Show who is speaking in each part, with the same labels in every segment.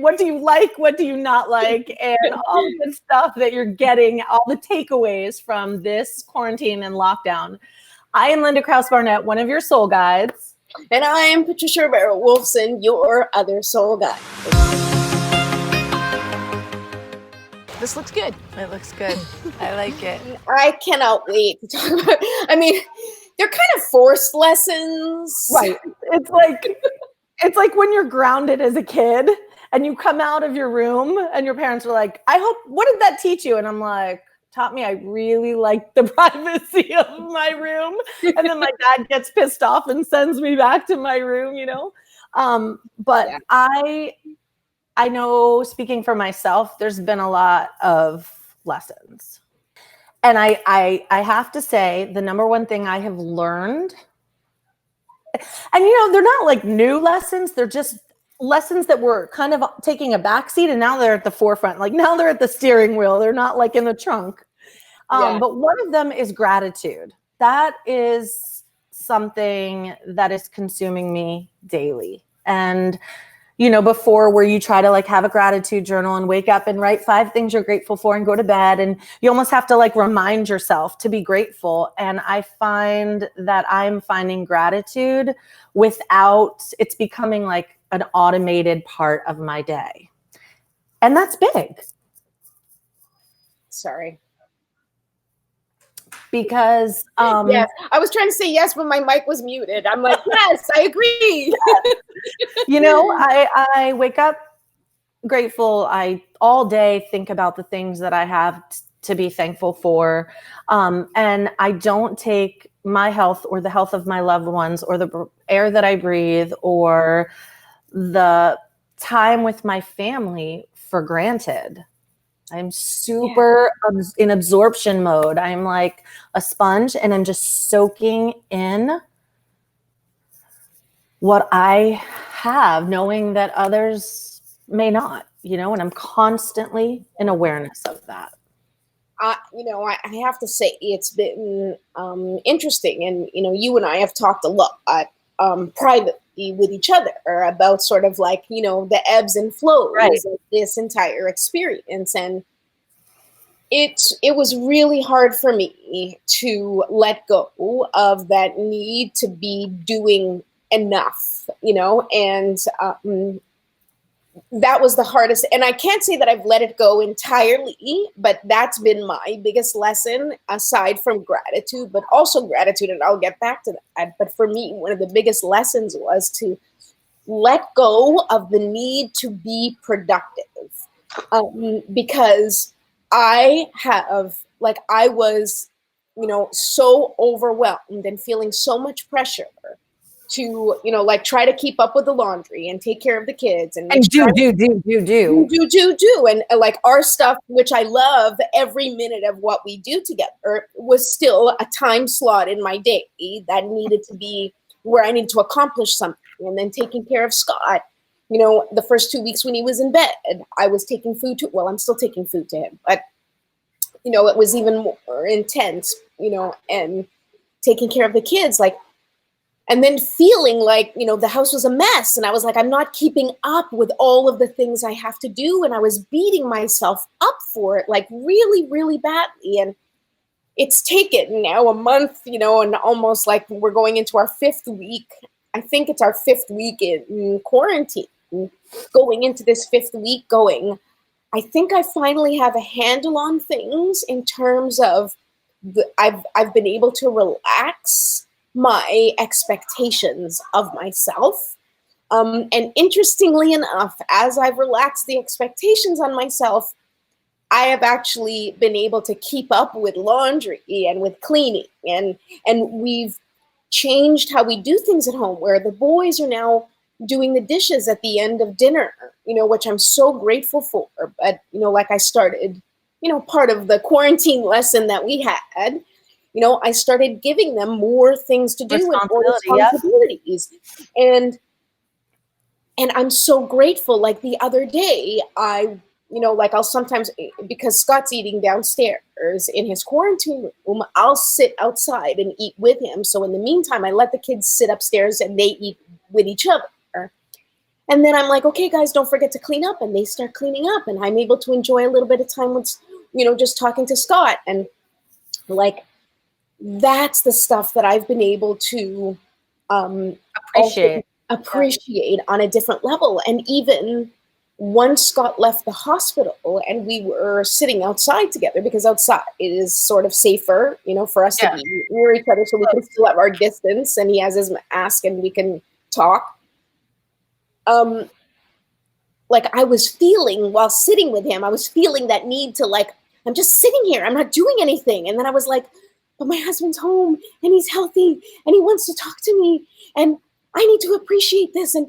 Speaker 1: what do you like? What do you not like? And all the good stuff that you're getting, all the takeaways from this quarantine and lockdown. I am Linda Krause-Barnett, one of your soul guides.
Speaker 2: And I am Patricia Rivera-Wolfson, your other soul guide.
Speaker 3: This looks good.
Speaker 4: It looks good. I like it.
Speaker 2: I cannot wait to talk about it. I mean, they're kind of forced lessons.
Speaker 1: Right. It's like when you're grounded as a kid and you come out of your room and your parents are like, what did that teach you? And I'm like, taught me I really like the privacy of my room. And then my dad gets pissed off and sends me back to my room, But yeah. I know, speaking for myself, there's been a lot of lessons. And I have to say, the number one thing I have learned, and they're not like new lessons, they're just lessons that were kind of taking a backseat, and now they're at the forefront. Like now they're at the steering wheel. They're not like in the trunk. But one of them is gratitude. That is something that is consuming me daily. And before, where you try to like have a gratitude journal and wake up and write 5 things you're grateful for and go to bed, and you almost have to like remind yourself to be grateful. And I find that I'm finding gratitude without it's becoming like an automated part of my day. And that's big.
Speaker 2: Sorry.
Speaker 1: Because
Speaker 2: yes, I was trying to say yes, but my mic was muted. I'm like, yes, I agree.
Speaker 1: I wake up grateful. I all day think about the things that I have to be thankful for. And I don't take my health or the health of my loved ones or the air that I breathe or the time with my family for granted. I'm super in absorption mode. I'm like a sponge, and I'm just soaking in what I have, knowing that others may not, and I'm constantly in awareness of that.
Speaker 2: I have to say it's been interesting. And, you and I have talked a lot privately with each other about sort of like, the ebbs and flows of this entire experience. And it was really hard for me to let go of that need to be doing enough, and that was the hardest. And I can't say that I've let it go entirely, but that's been my biggest lesson, aside from gratitude, but also gratitude. And I'll get back to that. But for me, one of the biggest lessons was to let go of the need to be productive, because I was, so overwhelmed and feeling so much pressure to, try to keep up with the laundry and take care of the kids and
Speaker 1: do.
Speaker 2: And like our stuff, which I love every minute of what we do together, was still a time slot in my day that needed to be where I needed to accomplish something. And then taking care of Scott, the first 2 weeks when he was in bed, I was taking food to, well, I'm still taking food to him, but it was even more intense, and taking care of the kids, like, and then feeling like, the house was a mess. And I was like, I'm not keeping up with all of the things I have to do. And I was beating myself up for it, like really, really badly. And it's taken now a month, and almost like we're going into our 5th week. I think it's our 5th week in quarantine, going into this 5th week I think I finally have a handle on things in terms of I've been able to relax my expectations of myself. And interestingly enough, as I've relaxed the expectations on myself, I have actually been able to keep up with laundry and with cleaning. And we've changed how we do things at home, where the boys are now doing the dishes at the end of dinner, which I'm so grateful for. But, like I started, part of the quarantine lesson that we had, I started giving them more things to do and more responsibilities. And I'm so grateful. Like the other day, I'll sometimes, because Scott's eating downstairs in his quarantine room, I'll sit outside and eat with him. So in the meantime, I let the kids sit upstairs and they eat with each other. And then I'm like, okay, guys, don't forget to clean up. And they start cleaning up, and I'm able to enjoy a little bit of time with, just talking to Scott. And like, that's the stuff that I've been able to
Speaker 1: Appreciate.
Speaker 2: appreciate on a different level. And even once Scott left the hospital and we were sitting outside together, because outside it is sort of safer, for us to be near each other so we can still have our distance, and he has his mask and we can talk. Like, I was feeling, while sitting with him, I was feeling that need to, like, I'm just sitting here, I'm not doing anything. And then I was like, but my husband's home and he's healthy and he wants to talk to me and I need to appreciate this. And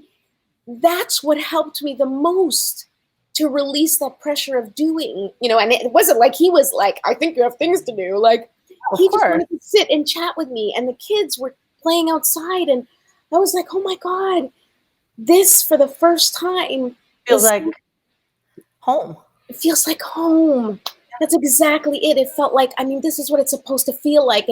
Speaker 2: that's what helped me the most to release that pressure of doing, and it wasn't like he was like, I think you have things to do. Like, he just wanted to sit and chat with me, and the kids were playing outside. And I was like, oh my God, this for the first time
Speaker 1: feels like home.
Speaker 2: It feels like home. That's exactly it. It felt like, this is what it's supposed to feel like.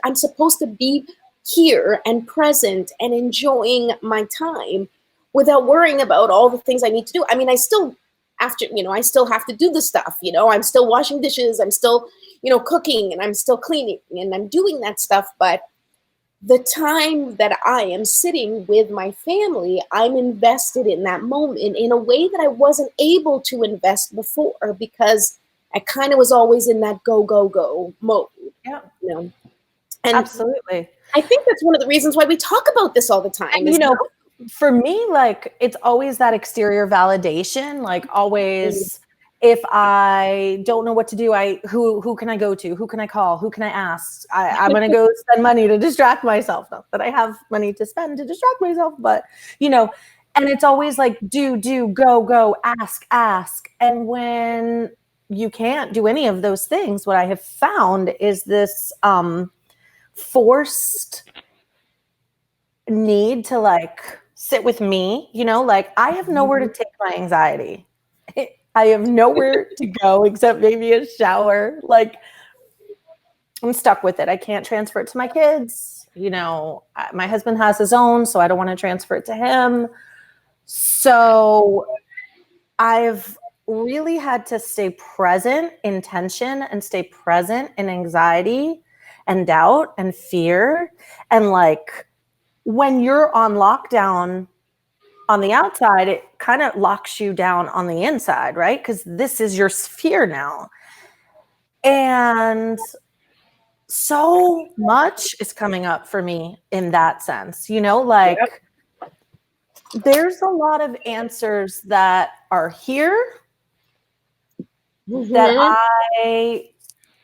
Speaker 2: I'm supposed to be here and present and enjoying my time without worrying about all the things I need to do. I still, I still have to do the stuff, I'm still washing dishes, I'm still, cooking, and I'm still cleaning, and I'm doing that stuff. But the time that I am sitting with my family, I'm invested in that moment in a way that I wasn't able to invest before, because I kind of was always in that go, go, go mode.
Speaker 1: Yeah.
Speaker 2: And
Speaker 1: absolutely.
Speaker 2: I think that's one of the reasons why we talk about this all the time.
Speaker 1: And, for me, like, it's always that exterior validation, like always. If I don't know what to do, who can I go to? Who can I call? Who can I ask? I'm going to go spend money to distract myself. Not that I have money to spend to distract myself, but, and it's always like, do, go, ask. And when you can't do any of those things, what I have found is this forced need to, like, sit with me, like, I have nowhere to take my anxiety. I have nowhere to go except maybe a shower. Like, I'm stuck with it. I can't transfer it to my kids. My husband has his own, so I don't want to transfer it to him. So I've really had to stay present in tension and stay present in anxiety and doubt and fear. And like, when you're on lockdown on the outside, it kind of locks you down on the inside, right? Because this is your sphere now. And so much is coming up for me in that sense, like, there's a lot of answers that are here that I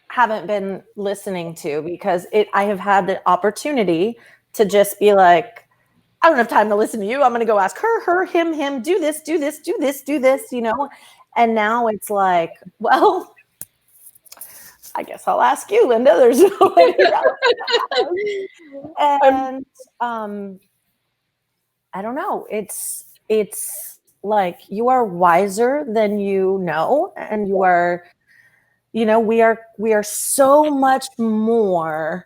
Speaker 1: haven't been listening to, because I have had the opportunity to just be like, I don't have time to listen to you. I'm going to go ask her, him, do this. And now it's like, well, I guess I'll ask you, Linda. There's no way else. And I don't know. It's like, you are wiser than you know, and you are, we are so much more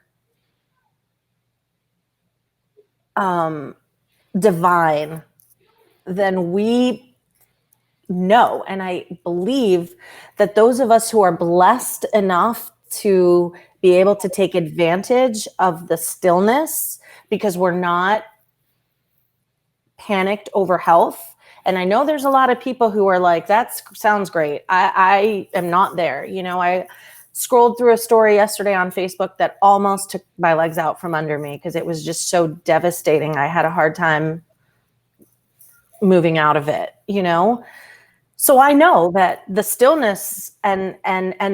Speaker 1: divine than we know. And I believe that those of us who are blessed enough to be able to take advantage of the stillness, because we're not panicked over health. And I know there's a lot of people who are like, that sounds great. I am not there. I scrolled through a story yesterday on Facebook that almost took my legs out from under me, because it was just so devastating. I had a hard time moving out of it, So I know that the stillness and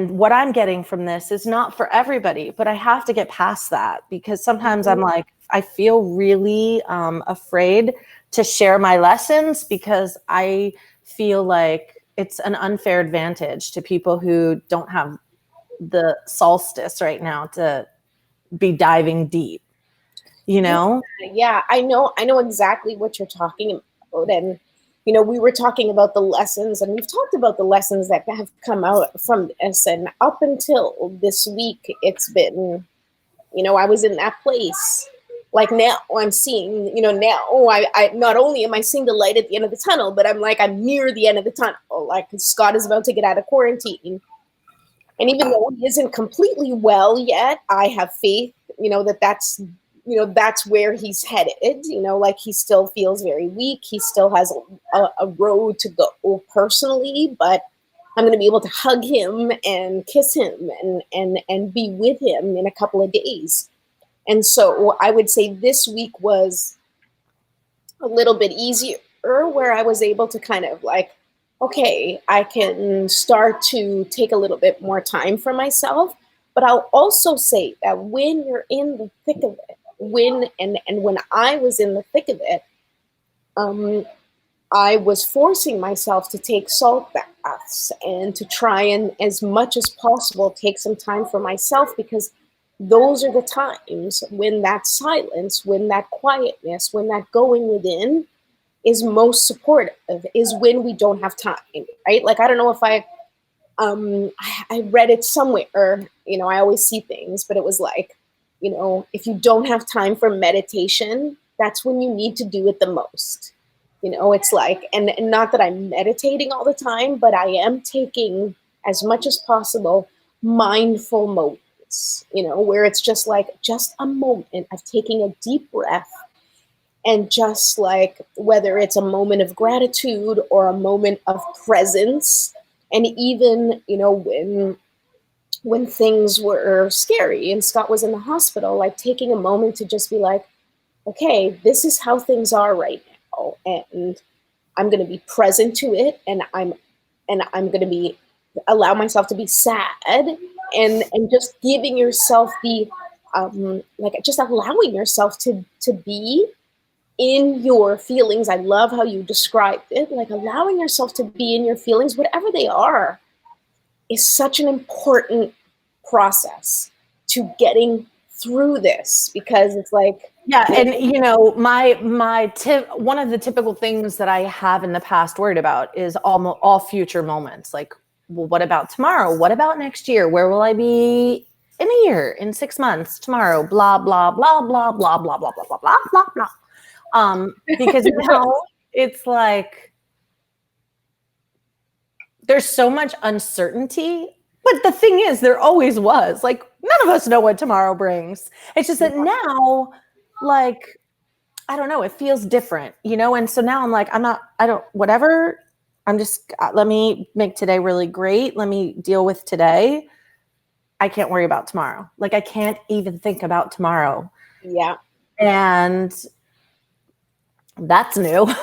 Speaker 1: what I'm getting from this is not for everybody, but I have to get past that, because sometimes I'm like, I feel really afraid to share my lessons, because I feel like it's an unfair advantage to people who don't have the solstice right now to be diving deep, Yeah,
Speaker 2: I know exactly what you're talking about. And, we were talking about the lessons, and we've talked about the lessons that have come out from this. And up until this week, it's been, I was in that place like now I'm seeing, now I not only am I seeing the light at the end of the tunnel, but I'm near the end of the tunnel. Like Scott is about to get out of quarantine. And even though he isn't completely well yet, I have faith, that's where he's headed. Like he still feels very weak. He still has a road to go personally, but I'm going to be able to hug him and kiss him and be with him in a couple of days. And so I would say this week was a little bit easier, where I was able to kind of like, okay, I can start to take a little bit more time for myself. But I'll also say that when you're in the thick of it, when I was in the thick of it, I was forcing myself to take salt baths and to try and, as much as possible, take some time for myself, because those are the times when that silence, when that quietness, when that going within is most supportive, is when we don't have time, right? Like, I don't know if I read it somewhere, I always see things, but it was like, if you don't have time for meditation, that's when you need to do it the most. It's like, and not that I'm meditating all the time, but I am taking as much as possible mindful moments, where it's just a moment of taking a deep breath, and just like, whether it's a moment of gratitude or a moment of presence. And even, when things were scary and Scott was in the hospital, like taking a moment to just be like, okay, this is how things are right now, and I'm going to be present to it, and I'm going to be allow myself to be sad, and just giving yourself the just allowing yourself to be in your feelings. I love how you described it, like allowing yourself to be in your feelings, whatever they are, is such an important process to getting through this, because it's like,
Speaker 1: yeah. And my tip, one of the typical things that I have in the past worried about is all future moments. Like, well, what about tomorrow? What about next year? Where will I be in a year, in 6 months, tomorrow? Blah, blah, blah, blah, blah, blah, blah, blah, blah, blah, blah, blah. Because now it's like, there's so much uncertainty. But the thing is, there always was. Like, none of us know what tomorrow brings. It's just that now, like, I don't know, it feels different, And so now I'm like, whatever. I'm just, let me make today really great. Let me deal with today. I can't worry about tomorrow. Like, I can't even think about tomorrow.
Speaker 2: Yeah.
Speaker 1: And that's new. That's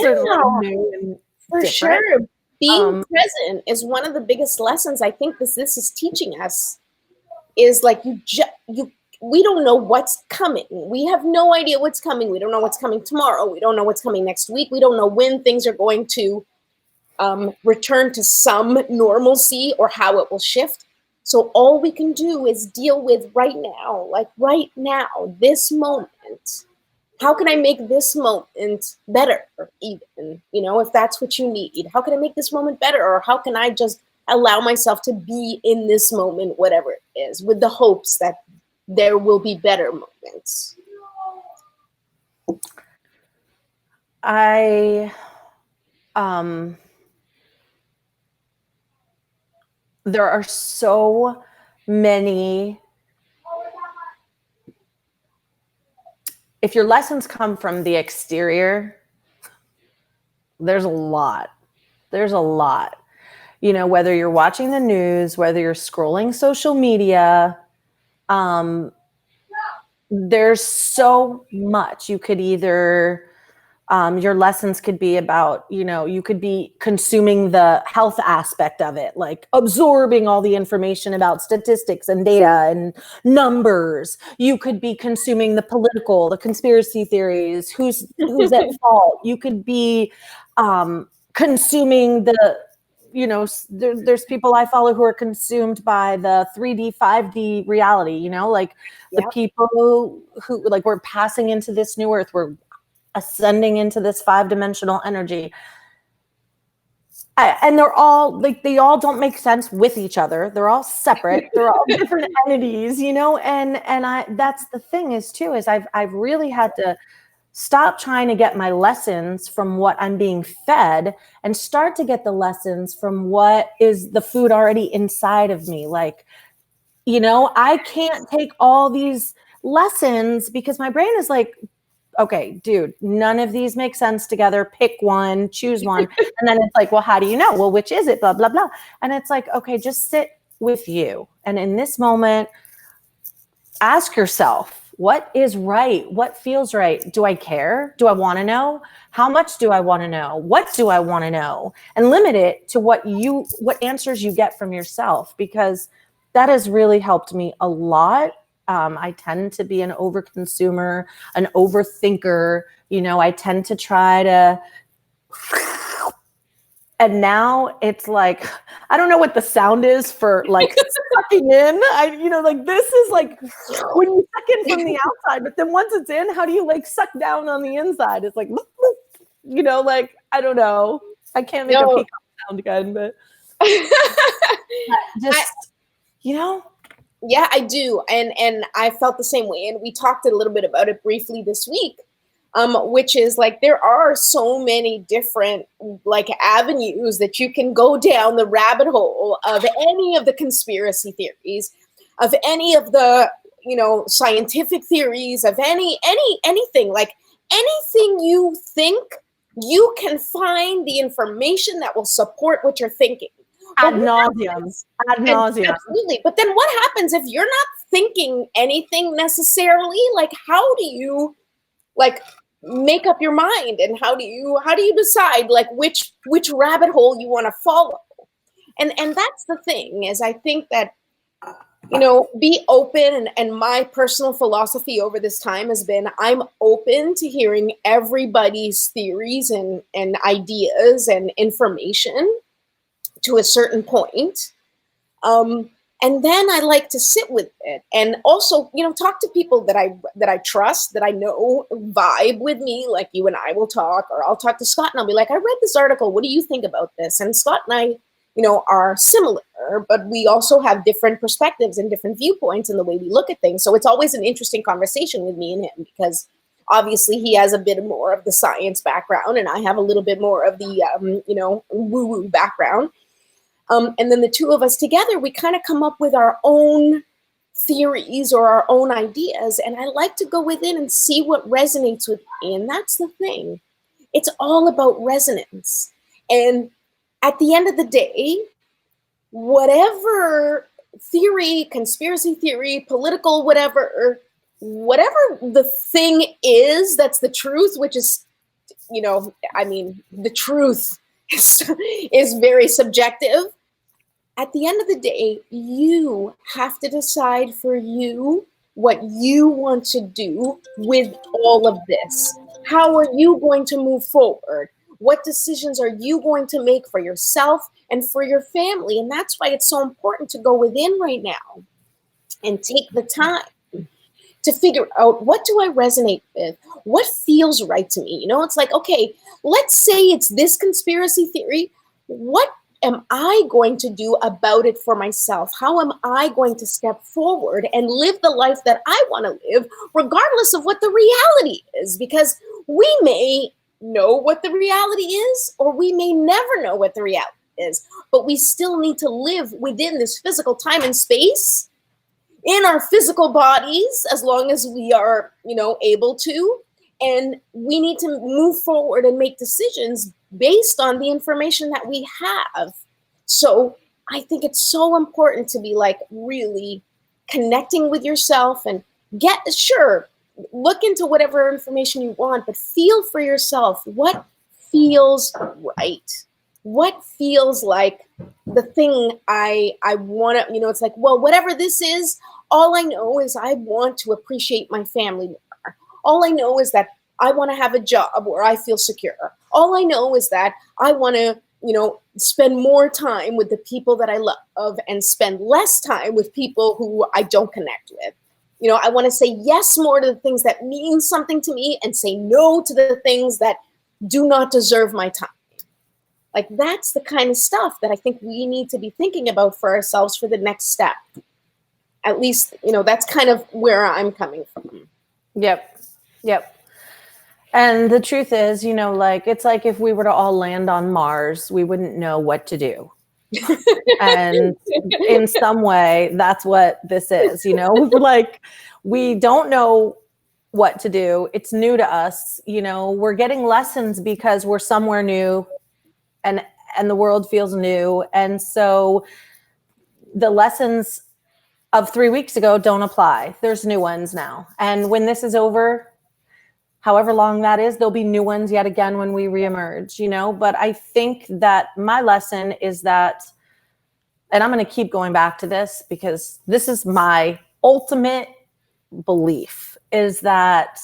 Speaker 1: certainly new and
Speaker 2: for
Speaker 1: different.
Speaker 2: Sure. Being present is one of the biggest lessons I think this is teaching us, is like, we don't know what's coming. We have no idea what's coming. We don't know what's coming tomorrow. We don't know what's coming next week. We don't know when things are going to return to some normalcy or how it will shift. So all we can do is deal with right now, like right now, this moment. How can I make this moment better, even, if that's what you need? How can I make this moment better? Or how can I just allow myself to be in this moment, whatever it is, with the hopes that there will be better moments?
Speaker 1: There are so many. If your lessons come from the exterior, there's a lot. Whether you're watching the news, whether you're scrolling social media, there's so much. You could either, your lessons could be about, you could be consuming the health aspect of it, like absorbing all the information about statistics and data and numbers. You could be consuming the political, the conspiracy theories, who's at fault. You could be consuming the, there's people I follow who are consumed by the 3D, 5D reality, the people who like, we're passing into this new earth, we're ascending into this 5-dimensional energy. And they're all like, they all don't make sense with each other. They're all separate. They're all different entities, you know? And that's the thing is too, is I've really had to stop trying to get my lessons from what I'm being fed and start to get the lessons from what is the food already inside of me. Like, you know, I can't take all these lessons because my brain is like, okay, dude, none of these make sense together. Pick one, choose one. And then it's like, well, how do you know? Well, which is it? Blah, blah, blah. And it's like, okay, just sit with you. And in this moment, ask yourself, what is right? What feels right? Do I care? Do I want to know? How much do I want to know? What do I want to know? And limit it to what answers you get from yourself, because that has really helped me a lot. I tend to be an overconsumer, an overthinker. You know, I tend to try to, and now it's like, I don't know what the sound is for like sucking in. Like this is like when you suck in from the outside, but then once it's in, how do you like suck down on the inside? It's like, you know, like, I don't know. I can't make a peacock sound again, but just, you know.
Speaker 2: Yeah, I do. And I felt the same way. And we talked a little bit about it briefly this week, which is like, there are so many different like avenues that you can go down the rabbit hole of any of the conspiracy theories, of any of the, you know, scientific theories, of anything, like anything you think, you can find the information that will support what you're thinking.
Speaker 1: Ad nauseum.
Speaker 2: Absolutely. But then what happens if you're not thinking anything necessarily? Like, how do you like make up your mind, and how do you decide like which rabbit hole you want to follow? And that's the thing, is I think that, you know, be open, and my personal philosophy over this time has been, I'm open to hearing everybody's theories and ideas and information to a certain point. And then I like to sit with it, and also, you know, talk to people that I trust, that I know vibe with me. Like you and I will talk, or I'll talk to Scott and I'll be like, I read this article. What do you think about this? And Scott and I, you know, are similar, but we also have different perspectives and different viewpoints in the way we look at things. So it's always an interesting conversation with me and him, because obviously he has a bit more of the science background and I have a little bit more of the, you know, woo-woo background. And then the two of us together, we kind of come up with our own theories or our own ideas. And I like to go within and see what resonates with me. And that's the thing. It's all about resonance. And at the end of the day, whatever theory, conspiracy theory, political, whatever the thing is, that's the truth, which is, you know, I mean, the truth is very subjective. At the end of the day, you have to decide for you what you want to do with all of this. How are you going to move forward? What decisions are you going to make for yourself and for your family? And that's why it's so important to go within right now and take the time to figure out, what do I resonate with? What feels right to me? You know, it's like, okay, let's say it's this conspiracy theory. What am I going to do about it for myself? How am I going to step forward and live the life that I want to live, regardless of what the reality is? Because we may know what the reality is, or we may never know what the reality is, but we still need to live within this physical time and space, in our physical bodies, as long as we are, you know, able to. And we need to move forward and make decisions based on the information that we have. So I think it's so important to be like really connecting with yourself, and look into whatever information you want, but feel for yourself what feels right. What feels like the thing I want to, you know, it's like, well, whatever this is, all I know is I want to appreciate my family more. All I know is that I want to have a job where I feel secure. All I know is that I want to, you know, spend more time with the people that I love and spend less time with people who I don't connect with. You know, I want to say yes more to the things that mean something to me, and say no to the things that do not deserve my time. Like that's the kind of stuff that I think we need to be thinking about for ourselves for the next step. At least, that's kind of where I'm coming from.
Speaker 1: Yep. And the truth is, it's like if we were to all land on Mars, we wouldn't know what to do. And in some way, that's what this is, like we don't know what to do. It's new to us. We're getting lessons because we're somewhere new and the world feels new. And so the lessons of 3 weeks ago don't apply. There's new ones now. And when this is over, however long that is, there'll be new ones yet again when we reemerge, But I think that my lesson is that, and I'm going to keep going back to this because this is my ultimate belief, is that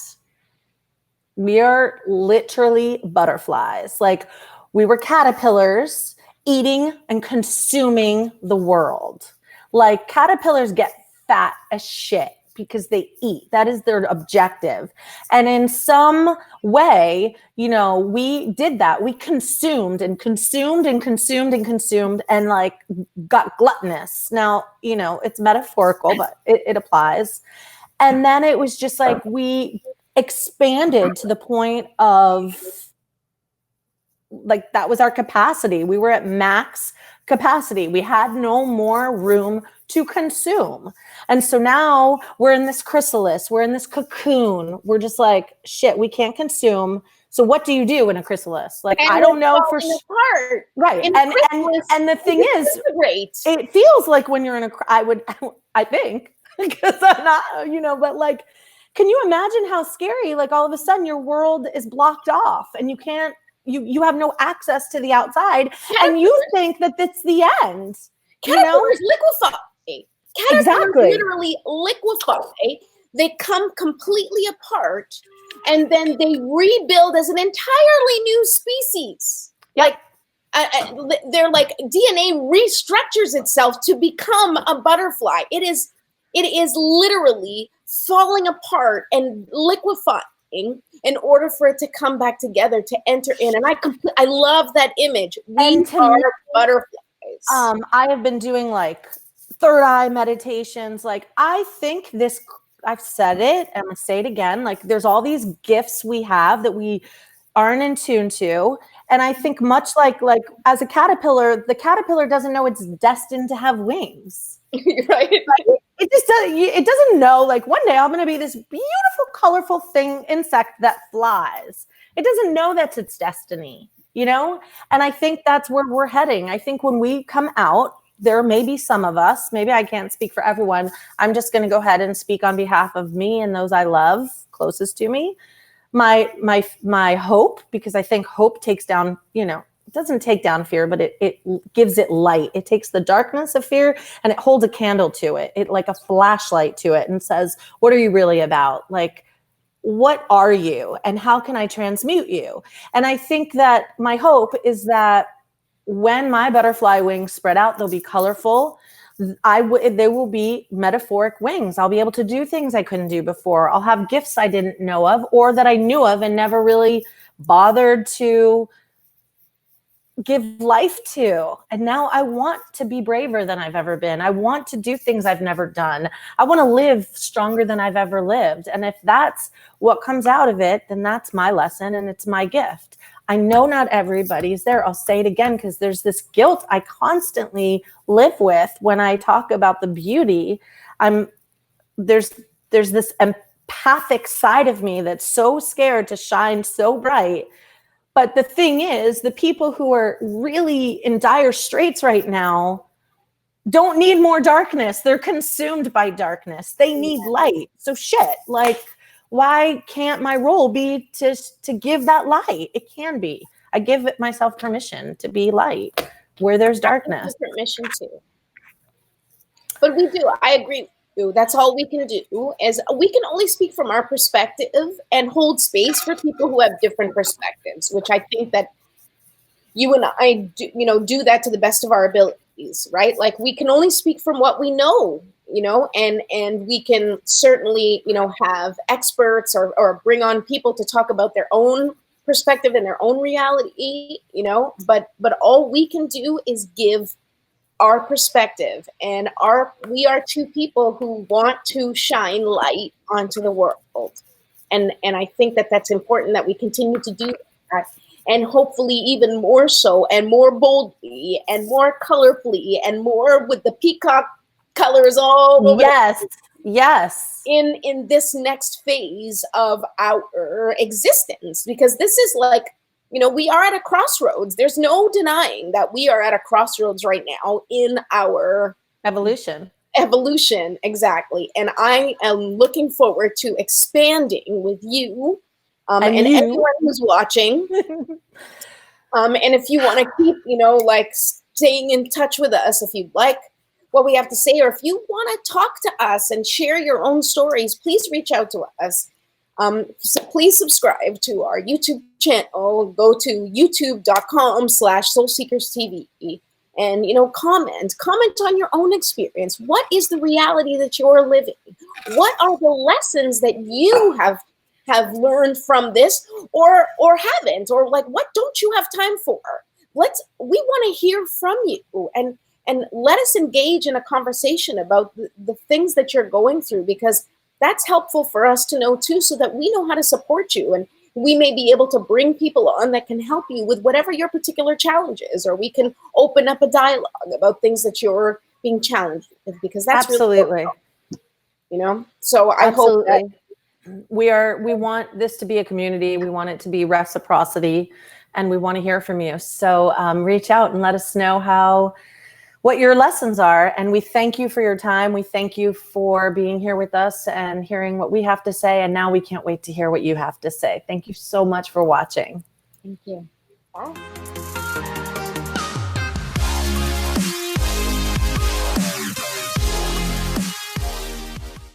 Speaker 1: we are literally butterflies. Like we were caterpillars eating and consuming the world. Like caterpillars get fat as shit because they eat. That is their objective. And in some way, we did that. We consumed and consumed and consumed and consumed and like got gluttonous. Now, it's metaphorical, but it applies. And then it was just like we expanded to the point of like that was our capacity. We were at max capacity. We had no more room to consume. And so now we're in this chrysalis, we're in this cocoon. We're just like, shit, we can't consume. So what do you do in a chrysalis? Like, and I don't know for sure. Right. And the thing is, it feels like when you're in I think, because I'm not, but like, can you imagine how scary, like all of a sudden your world is blocked off and you can't, you have no access to the outside and you think that that's the end.
Speaker 2: Caterpillars liquefy. Caterpillars literally liquefy. They come completely apart and then they rebuild as an entirely new species. Like they're like DNA restructures itself to become a butterfly. It is literally falling apart and liquefying in order for it to come back together to enter in. And I love that image. We are butterflies.
Speaker 1: I have been doing like third eye meditations. Like I think this, I've said it, I'm gonna say it again. Like there's all these gifts we have that we aren't in tune to. And I think much like as a caterpillar, the caterpillar doesn't know it's destined to have wings.
Speaker 2: Right?
Speaker 1: It just doesn't. It doesn't know. Like one day I'm going to be this beautiful, colorful insect that flies. It doesn't know that's its destiny, And I think that's where we're heading. I think when we come out, there may be some of us. Maybe I can't speak for everyone. I'm just going to go ahead and speak on behalf of me and those I love closest to me. My hope, because I think hope takes down. It doesn't take down fear, but it gives it light. It takes the darkness of fear and it holds a candle to it. It like a flashlight to it and says, what are you really about? Like, what are you and how can I transmute you? And I think that my hope is that when my butterfly wings spread out, they'll be colorful. They will be metaphoric wings. I'll be able to do things I couldn't do before. I'll have gifts I didn't know of or that I knew of and never really bothered to give life to. And now I want to be braver than I've ever been. I want to do things I've never done. I want to live stronger than I've ever lived. And if that's what comes out of it, then that's my lesson and it's my gift. I know not everybody's there. I'll say it again because there's this guilt I constantly live with when I talk about the beauty. There's this empathic side of me that's so scared to shine so bright. But the thing is, the people who are really in dire straits right now don't need more darkness. They're consumed by darkness. They need light. So shit, like, why can't my role be to give that light? It can be. I give myself permission to be light where there's darkness.
Speaker 2: Permission to. But we do. I agree. That's all we can do is we can only speak from our perspective and hold space for people who have different perspectives, which I think that you and I do that to the best of our abilities, right? Like we can only speak from what we know, and we can certainly, have experts or bring on people to talk about their own perspective and their own reality, but all we can do is give our perspective, and we are two people who want to shine light onto the world. And I think that that's important, that we continue to do that, and hopefully even more so, and more boldly, and more colorfully, and more with the peacock colors all over.
Speaker 1: Yes.
Speaker 2: In this next phase of our existence, because this is like, we are at a crossroads. There's no denying that we are at a crossroads right now in our
Speaker 1: evolution.
Speaker 2: Exactly. And I am looking forward to expanding with you, and everyone who's watching. And if you want to keep, like staying in touch with us, if you like what we have to say, or if you want to talk to us and share your own stories, please reach out to us. So please subscribe to our YouTube channel. Go to youtube.com/soulseekerstv, and comment on your own experience. What is the reality that you're living? What are the lessons that you have learned from this, or haven't, or like, what don't you have time for? We want to hear from you, and let us engage in a conversation about the things that you're going through, because that's helpful for us to know too, so that we know how to support you, and we may be able to bring people on that can help you with whatever your particular challenge is, or we can open up a dialogue about things that you're being challenged with, because that's
Speaker 1: absolutely
Speaker 2: really, so I hope that
Speaker 1: we want this to be a community. We want it to be reciprocity, and we want to hear from you. So reach out and let us know what your lessons are. And we thank you for your time. We thank you for being here with us and hearing what we have to say. And now we can't wait to hear what you have to say. Thank you so much for watching.
Speaker 2: Thank you. Bye.